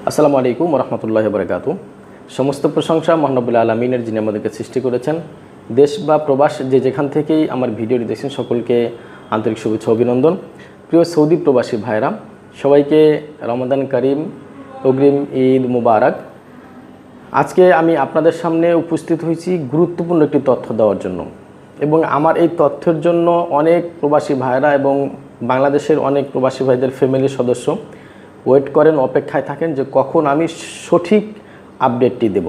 আসসালামু আলাইকুম ওরহমতুল্লাহি বারাকাতু। সমস্ত প্রশংসা মহানবুল আলমিনের, যিনি আমাদেরকে সৃষ্টি করেছেন। দেশ বা প্রবাস যেখান থেকেই আমার ভিডিওটি দেখছেন সকলকে আন্তরিক শুভেচ্ছা অভিনন্দন। প্রিয় সৌদি প্রবাসী ভাইরা, সবাইকে রমাদান করিম, অগ্রিম ঈদ মুবারক। আজকে আমি আপনাদের সামনে উপস্থিত হয়েছি গুরুত্বপূর্ণ একটি তথ্য দেওয়ার জন্য, এবং আমার এই তথ্যের জন্য অনেক প্রবাসী ভাইরা এবং বাংলাদেশের অনেক প্রবাসী ভাইদের ফ্যামিলির সদস্য ওয়েট করেন, অপেক্ষায় থাকেন যে কখন আমি সঠিক আপডেটটি দেব।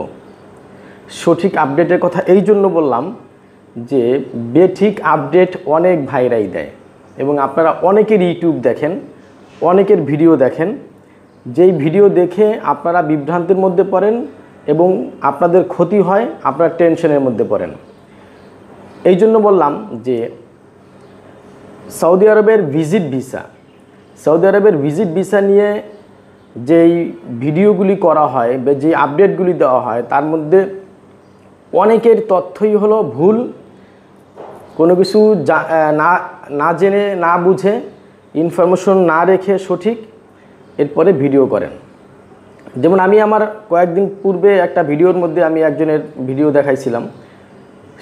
সঠিক আপডেটের কথা এই জন্য বললাম যে বেঠিক আপডেট অনেক ভাইরাই দেয়, এবং আপনারা অনেকের ইউটিউব দেখেন, অনেকের ভিডিও দেখেন, যেই ভিডিও দেখে আপনারা বিভ্রান্তির মধ্যে পড়েন এবং আপনাদের ক্ষতি হয়, আপনারা টেনশনের মধ্যে পড়েন। এই জন্য বললাম যে সৌদি আরবের ভিজিট ভিসা নিয়ে যেই ভিডিওগুলি করা হয় বা যে আপডেটগুলি দেওয়া হয়, তার মধ্যে অনেকের তথ্যই হলো ভুল, কোনো কিছু না জেনে না বুঝে ইনফরমেশন না রেখে সঠিক এরপরে ভিডিও করেন। যেমন আমি আমার কয়েকদিন পূর্বে একটা ভিডিওর মধ্যে আমি একজনের ভিডিও দেখাইছিলাম।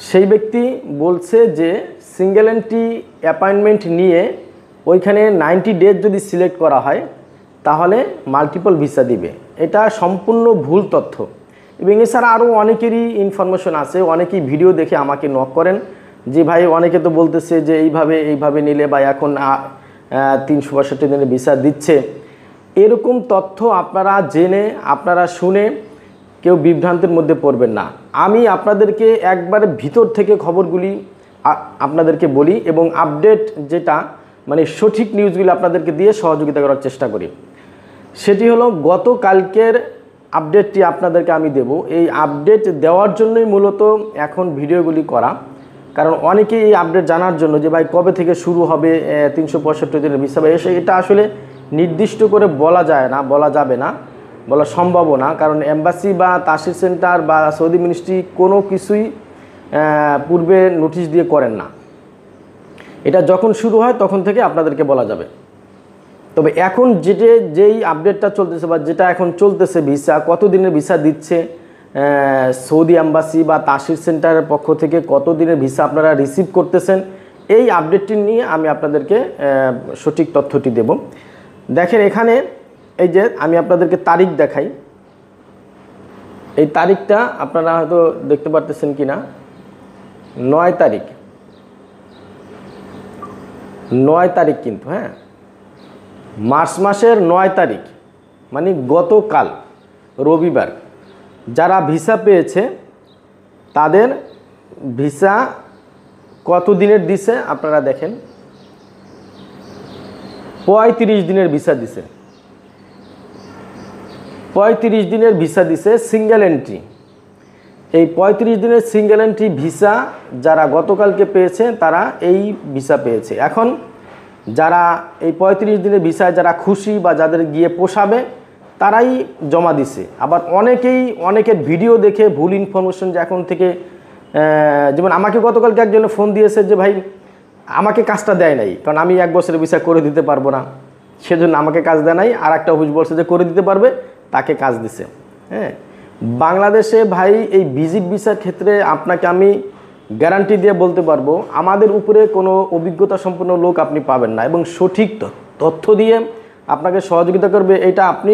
সেই ব্যক্তি বলছে যে সিঙ্গেল এন্ট্রি অ্যাপয়েন্টমেন্ট নিয়ে ওইখানে 90 ডেজ যদি সিলেক্ট করা হয় তাহলে মাল্টিপল ভিসা দিবে। এটা সম্পূর্ণ ভুল তথ্য, এবং এছাড়া আরও অনেকেরই ইনফরমেশন আছে। অনেকেই ভিডিও দেখে আমাকে নক করেন যে ভাই, অনেকে তো বলতেছে যে এইভাবে নিলে বা এখন 365 দিনের ভিসা দিচ্ছে। এরকম তথ্য আপনারা জেনে, আপনারা শুনে কেউ বিভ্রান্তির মধ্যে পড়বেন না। আমি আপনাদেরকে একবারে ভিতর থেকে খবরগুলি আপনাদেরকে বলি, এবং আপডেট যেটা মানে সঠিক নিউজগুলি আপনাদেরকে দিয়ে সহযোগিতা করার চেষ্টা করি। সেটি হলো গতকালকের আপডেটটি আপনাদেরকে আমি দেব। এই আপডেট দেওয়ার জন্যই মূলত এখন ভিডিওগুলি করা, কারণ অনেকেই এই আপডেট জানার জন্য যে ভাই কবে থেকে শুরু হবে 365 দিনের ভিসা, বা এটা আসলে নির্দিষ্ট করে বলা যায় না, বলা যাবে না, বলা সম্ভবও না। কারণ এম্বাসি বা তাসির সেন্টার বা সৌদি মিনিস্ট্রি কোনো কিছুই পূর্বে নোটিশ দিয়ে করেন না। এটা যখন শুরু হয় তখন থেকে আপনাদেরকে বলা যাবে। তবে এখন যেই আপডেটটা চলতেছে বা যেটা এখন চলতেছে, ভিসা কত দিনের ভিসা দিচ্ছে সৌদি এম্বাসি বা তাসির সেন্টারের পক্ষ থেকে, কত দিনের ভিসা আপনারা রিসিভ করতেছেন, এই আপডেটটি নিয়ে আমি আপনাদেরকে সঠিক তথ্যটি দেব। দেখেন এখানে এই যে আমি আপনাদেরকে তারিখ দেখাই। এই তারিখটা আপনারা হয়তো দেখতে পারতেছেন কিনা, 9 তারিখ কিন্তু, হ্যাঁ, মার্চ মাসের 9 তারিখ, মানে গতকাল রবিবার। যারা ভিসা পেয়েছে তাদের ভিসা কত দিনের দিছে আপনারা দেখেন, 35 দিনের ভিসা দিছে। 35 দিনের ভিসা দিছে সিঙ্গেল এন্ট্রি। এই 35 দিনের সিঙ্গেল এন্ট্রি ভিসা যারা গতকালকে পেয়েছে তারা এই ভিসা পেয়েছে। এখন যারা এই 35 দিনের ভিসায় যারা খুশি বা যাদের গিয়ে পোষাবে তারাই জমা দিছে। আবার অনেকের ভিডিও দেখে ভুল ইনফরমেশন, যে এখন থেকে যেমন আমাকে গতকালকে একজনে ফোন দিয়েছে যে ভাই আমাকে কাজটা দেয় নাই, কারণ আমি 1 বছরের ভিসা করে দিতে পারবো না, সেজন্য আমাকে কাজ দেয় নাই। আর একটা হুজ বলছে যে করে দিতে পারবে, তাকে কাজ দিছে। হ্যাঁ, বাংলাদেশে ভাই এই ভিজিট ভিসার ক্ষেত্রে আপনাকে আমি গ্যারান্টি দিয়ে বলতে পারবো, আমাদের উপরে কোনো অভিজ্ঞতা সম্পন্ন লোক আপনি পাবেন না, এবং সঠিক তথ্য দিয়ে আপনাকে সহযোগিতা করবে এটা আপনি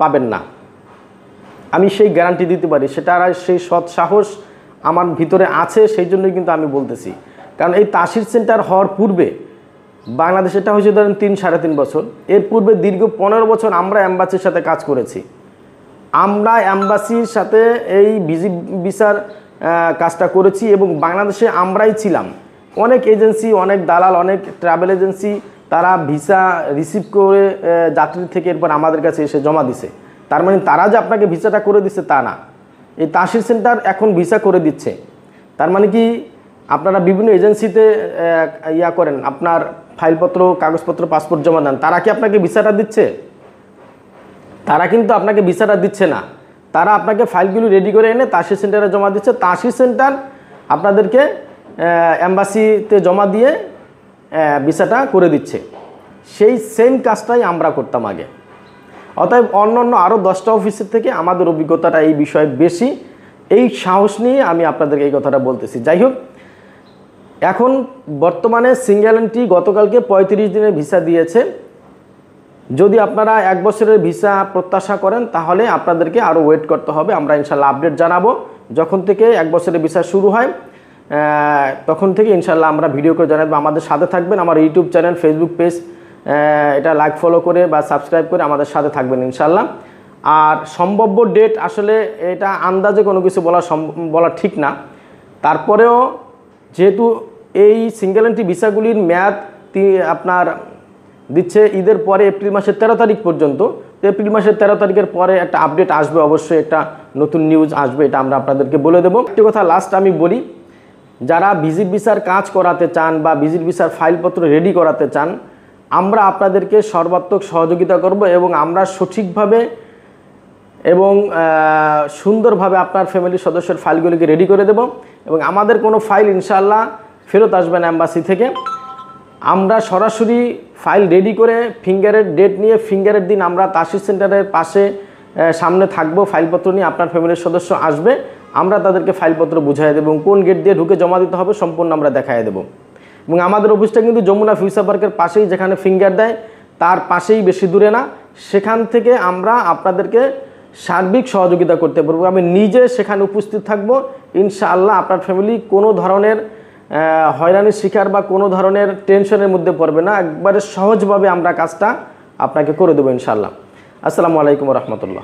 পাবেন না। আমি সেই গ্যারান্টি দিতে পারি, সেটা আর সেই সৎ সাহস আমার ভিতরে আছে, সেই জন্যই কিন্তু আমি বলতেছি। কারণ এই তাসির সেন্টার হওয়ার পূর্বে বাংলাদেশে এটা হয়েছে ধরেন 3-3.5 বছর। এর পূর্বে দীর্ঘ 15 বছর আমরা এম্বাসির সাথে কাজ করেছি। আমরা এম্বাসির সাথে এই ভিজিট ভিসার কাজটা করেছি, এবং বাংলাদেশে আমরাই ছিলাম। অনেক এজেন্সি, অনেক দালাল, অনেক ট্রাভেল এজেন্সি তারা ভিসা রিসিভ করে যাত্রী থেকে এরপর আমাদের কাছে এসে জমা দিছে। তার মানে তারা যে আপনাকে ভিসাটা করে দিচ্ছে তা না, এই তাসির সেন্টার এখন ভিসা করে দিচ্ছে। তার মানে কি আপনারা বিভিন্ন এজেন্সিতে করেন, আপনার ফাইলপত্র, কাগজপত্র, পাসপোর্ট জমা দেন, তারা কি আপনাকে ভিসাটা দিচ্ছে? তারা কিন্তু আপনাকে ভিসাটা দিচ্ছে না। তারা আপনাকে ফাইলগুলো রেডি করে এনে তাসির সেন্টারে জমা দিচ্ছে। তাসির সেন্টার আপনাদেরকে এম্বাসিতে জমা দিয়ে ভিসাটা করে দিচ্ছে। সেই সেম কাজটাই আমরা করতাম আগে। অতএব অন্যান্য আরও 10টা অফিসের থেকে আমাদের অভিজ্ঞতাটা এই বিষয়ে বেশি, এই সাহস নিয়ে আমি আপনাদেরকে এই কথাটা বলতেছি। যাই হোক, এখন বর্তমানে সিঙ্গেল এন্ট্রি গতকালকে 35 দিনের ভিসা দিয়েছে। যদি আপনারা 1 বছরের ভিসা প্রত্যাশা করেন তাহলে আপনাদেরকে আরও ওয়েট করতে হবে। আমরা ইনশাল্লাহ আপডেট জানাবো, যখন থেকে 1 বছরের ভিসা শুরু হয় তখন থেকে ইনশাল্লাহ আমরা ভিডিও করে জানাবো। আমাদের সাথে থাকবেন, আমার ইউটিউব চ্যানেল, ফেসবুক পেজ এটা লাইক ফলো করে বা সাবস্ক্রাইব করে আমাদের সাথে থাকবেন ইনশাল্লাহ। আর সম্ভাব্য ডেট আসলে এটা আন্দাজে কোনো কিছু বলা ঠিক না, তারপরেও যেহেতু এই সিঙ্গেল এন্ট্রি ভিসাগুলির মেয়াদ আপনার দিচ্ছে ঈদের পরে এপ্রিল মাসের 13 তারিখ পর্যন্ত। তো এপ্রিল মাসের 13 তারিখের পরে একটা আপডেট আসবে, অবশ্যই একটা নতুন নিউজ আসবে, এটা আমরা আপনাদেরকে বলে দেবো। একটি কথা লাস্ট আমি বলি, যারা ভিজিট ভিসার কাজ করাতে চান বা ভিজিট ভিসার ফাইলপত্র রেডি করাতে চান, আমরা আপনাদেরকে সর্বাত্মক সহযোগিতা করব এবং আমরা সঠিকভাবে এবং সুন্দরভাবে আপনার ফ্যামিলির সদস্যের ফাইলগুলিকে রেডি করে দেব। এবং আমাদের কোনো ফাইল ইনশাআল্লাহ ফেরত আসবে না এম্বাসি থেকে। আমরা সরাসরি ফাইল রেডি করে ফিঙ্গারের ডেট নিয়ে ফিঙ্গারের দিন আমরা তাসির সেন্টারের পাশে সামনে থাকবো, ফাইলপত্র নিয়ে আপনার ফ্যামিলির সদস্য আসবে, আমরা তাদেরকে ফাইলপত্র বুঝিয়ে দেবো এবং কোন গেট দিয়ে ঢুকে জমা দিতে হবে সম্পূর্ণ আমরা দেখাই দেবো। এবং আমাদের অফিসটা কিন্তু যমুনা ফিউচার পার্কের পাশেই, যেখানে ফিঙ্গার দেয় তার পাশেই, বেশি দূরে না। সেখান থেকে আমরা আপনাদেরকে সার্বিক সহযোগিতা করতে পারবো। আমি নিজে সেখানে উপস্থিত থাকবো ইনশাআল্লাহ। আপনার ফ্যামিলি কোনো ধরনের হয়রানির শিকার বা কোনো ধরনের টেনশনের মধ্যে পড়বে না, একবারে সহজভাবে আমরা কাজটা আপনাকে করে দেবো ইনশাআল্লাহ। আসসালামু আলাইকুম ওয়া রাহমাতুল্লাহ।